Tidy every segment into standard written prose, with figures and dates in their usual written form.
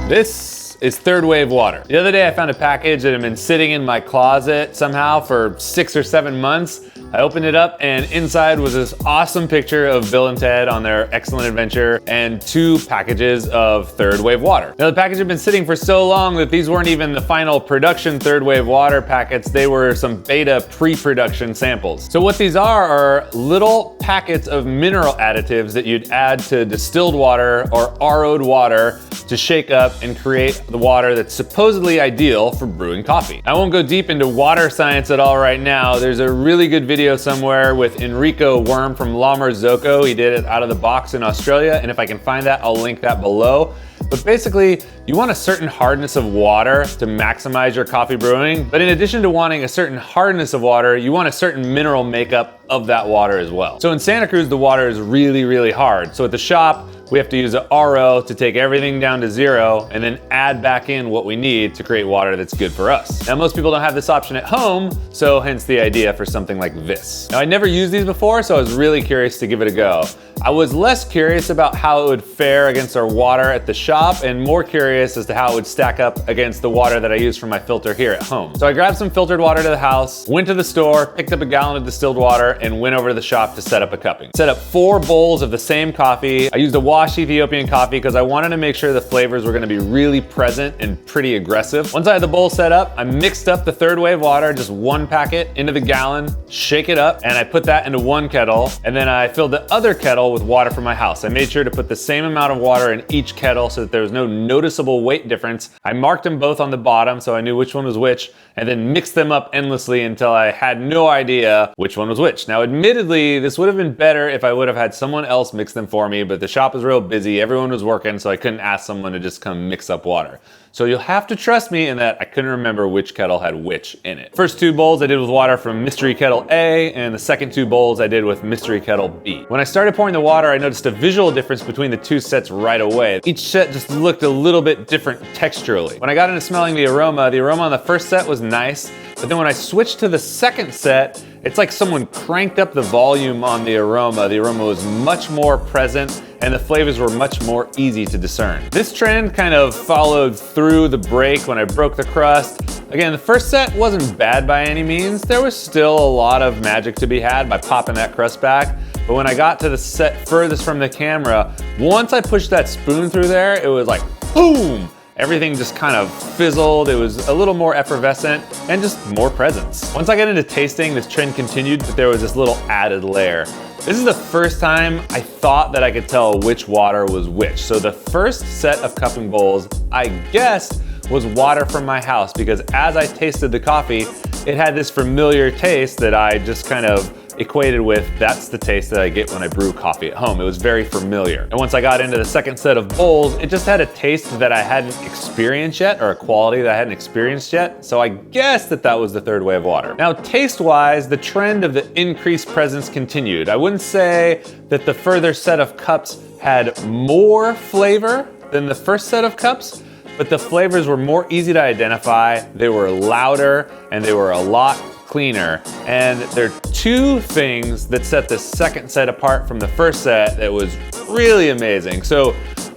This is third wave water. The other day I found a package that had been sitting in my closet somehow for 6 or 7 months. I opened it up and inside was this awesome picture of Bill and Ted on their excellent adventure and 2 packages of third wave water. Now the package had been sitting for so long that these weren't even the final production third wave water packets, they were some beta pre-production samples. So what these are little packets of mineral additives that you'd add to distilled water or RO'd water to shake up and create the water that's supposedly ideal for brewing coffee. I won't go deep into water science at all right now. There's a really good video somewhere with Enrico Worm from La Marzocco. He did it out of the box in Australia, and if I can find that, I'll link that below. But basically, you want a certain hardness of water to maximize your coffee brewing. But in addition to wanting a certain hardness of water, you want a certain mineral makeup of that water as well. So in Santa Cruz, the water is really, really hard. So at the shop, we have to use an RO to take everything down to 0 and then add back in what we need to create water that's good for us. Now, most people don't have this option at home, so hence the idea for something like this. Now, I'd never used these before, so I was really curious to give it a go. I was less curious about how it would fare against our water at the shop and more curious as to how it would stack up against the water that I use for my filter here at home. So I grabbed some filtered water to the house, went to the store, picked up a gallon of distilled water, and went over to the shop to set up a cupping. Set up 4 bowls of the same coffee. I used a wash Ethiopian coffee because I wanted to make sure the flavors were going to be really present and pretty aggressive. Once I had the bowl set up, I mixed up the third wave water, just 1 packet, into the gallon, shake it up, and I put that into 1 kettle, and then I filled the other kettle with water from my house. I made sure to put the same amount of water in each kettle so that there was no noticeable weight difference. I marked them both on the bottom so I knew which one was which, and then mixed them up endlessly until I had no idea which one was which. Now, admittedly, this would have been better if I would have had someone else mix them for me, but the shop was real busy, everyone was working, so I couldn't ask someone to just come mix up water. So you'll have to trust me in that I couldn't remember which kettle had which in it. First 2 bowls I did with water from Mystery Kettle A, and the second 2 bowls I did with Mystery Kettle B. When I started pouring the water, I noticed a visual difference between the 2 sets right away. Each set just looked a little bit different texturally. When I got into smelling the aroma on the first set was nice, but then when I switched to the second set, it's like someone cranked up the volume on the aroma. The aroma was much more present and the flavors were much more easy to discern. This trend kind of followed through the break when I broke the crust. Again, the first set wasn't bad by any means. There was still a lot of magic to be had by popping that crust back. But when I got to the set furthest from the camera, once I pushed that spoon through there, it was like, boom! Everything just kind of fizzled. It was a little more effervescent and just more presence. Once I got into tasting, this trend continued, but there was this little added layer. This is the first time I thought that I could tell which water was which. So the first set of cupping bowls, I guessed, was water from my house because as I tasted the coffee, it had this familiar taste that I just kind of equated with, that's the taste that I get when I brew coffee at home. It was very familiar. And once I got into the second set of bowls, it just had a taste that I hadn't experienced yet, or a quality that I hadn't experienced yet. So I guessed that that was the third wave water. Now, taste-wise, the trend of the increased presence continued. I wouldn't say that the further set of cups had more flavor than the first set of cups, but the flavors were more easy to identify, they were louder, and they were a lot cleaner. And there are 2 things that set the second set apart from the first set that was really amazing. So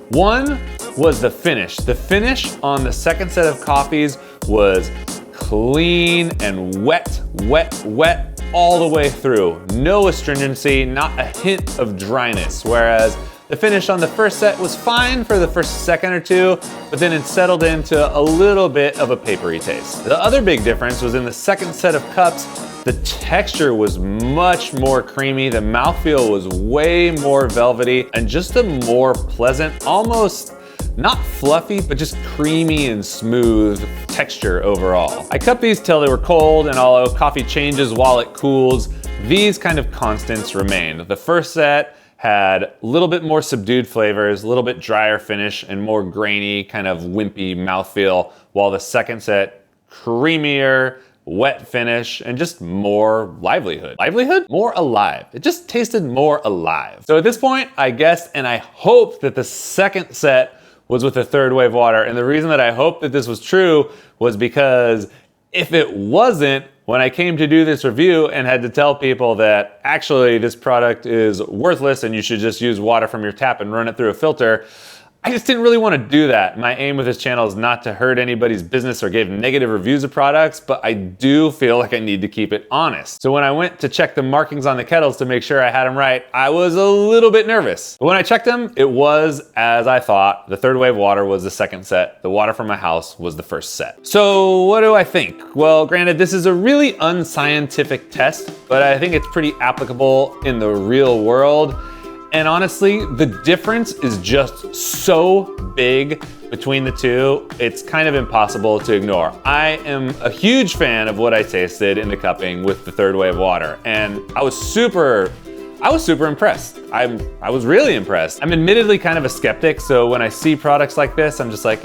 one was the finish. The finish on the second set of coffees was clean and wet, wet, wet all the way through. No astringency, not a hint of dryness. Whereas the finish on the first set was fine for the first second or 2, but then it settled into a little bit of a papery taste. The other big difference was in the second set of cups, the texture was much more creamy, the mouthfeel was way more velvety, and just a more pleasant, almost not fluffy, but just creamy and smooth texture overall. I cupped these till they were cold, and although coffee changes while it cools, these kind of constants remained. The first set had a little bit more subdued flavors, a little bit drier finish, and more grainy, kind of wimpy mouthfeel, while the second set, creamier, wet finish, and just more livelihood. Livelihood? More alive. It just tasted more alive. So at this point, I guessed and I hoped that the second set was with the third wave water. And the reason that I hoped that this was true was because if it wasn't, when I came to do this review and had to tell people that actually this product is worthless and you should just use water from your tap and run it through a filter, I just didn't really want to do that. My aim with this channel is not to hurt anybody's business or give negative reviews of products, but I do feel like I need to keep it honest. So when I went to check the markings on the kettles to make sure I had them right, I was a little bit nervous. But when I checked them, it was as I thought. The third wave water was the second set. The water from my house was the first set. So what do I think? Well, granted, this is a really unscientific test, but I think it's pretty applicable in the real world. And honestly, the difference is just so big between the two, it's kind of impossible to ignore. I am a huge fan of what I tasted in the cupping with the third wave water, and I was super impressed. I was really impressed. I'm admittedly kind of a skeptic, so when I see products like this, I'm just like,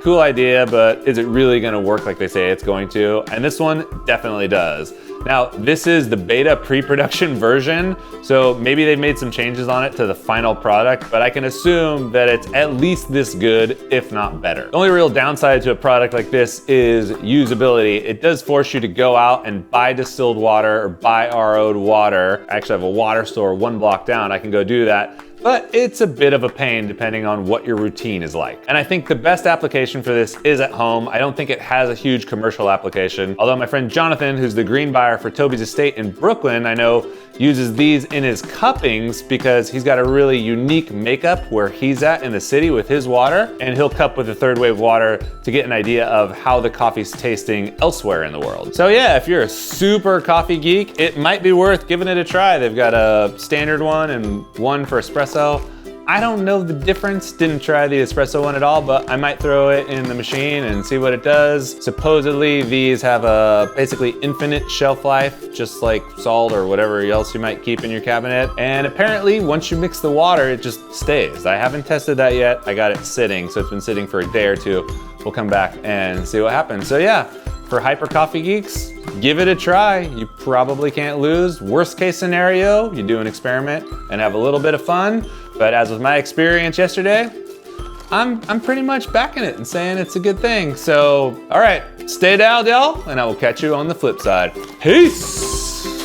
cool idea, but is it really gonna work like they say it's going to? And this one definitely does. Now, this is the beta pre-production version, so maybe they've made some changes on it to the final product, but I can assume that it's at least this good, if not better. The only real downside to a product like this is usability. It does force you to go out and buy distilled water or buy RO'd water. I actually have a water store 1 block down. I can go do that. But it's a bit of a pain depending on what your routine is like. And I think the best application for this is at home. I don't think it has a huge commercial application. Although my friend Jonathan, who's the green buyer for Toby's Estate in Brooklyn, I know uses these in his cuppings because he's got a really unique makeup where he's at in the city with his water, and he'll cup with the third wave water to get an idea of how the coffee's tasting elsewhere in the world. So yeah, if you're a super coffee geek, it might be worth giving it a try. They've got a standard one and one for espresso. I don't know the difference, didn't try the espresso one at all, but I might throw it in the machine and see what it does. Supposedly these have a basically infinite shelf life, just like salt or whatever else you might keep in your cabinet. And apparently once you mix the water, it just stays. I haven't tested that yet. I got it sitting, so it's been sitting for a day or two. We'll come back and see what happens. So yeah, for hyper coffee geeks, give it a try. You probably can't lose. Worst case scenario, you do an experiment and have a little bit of fun. But as with my experience yesterday, I'm pretty much backing it and saying it's a good thing. So, all right, stay dialed, y'all, and I will catch you on the flip side. Peace.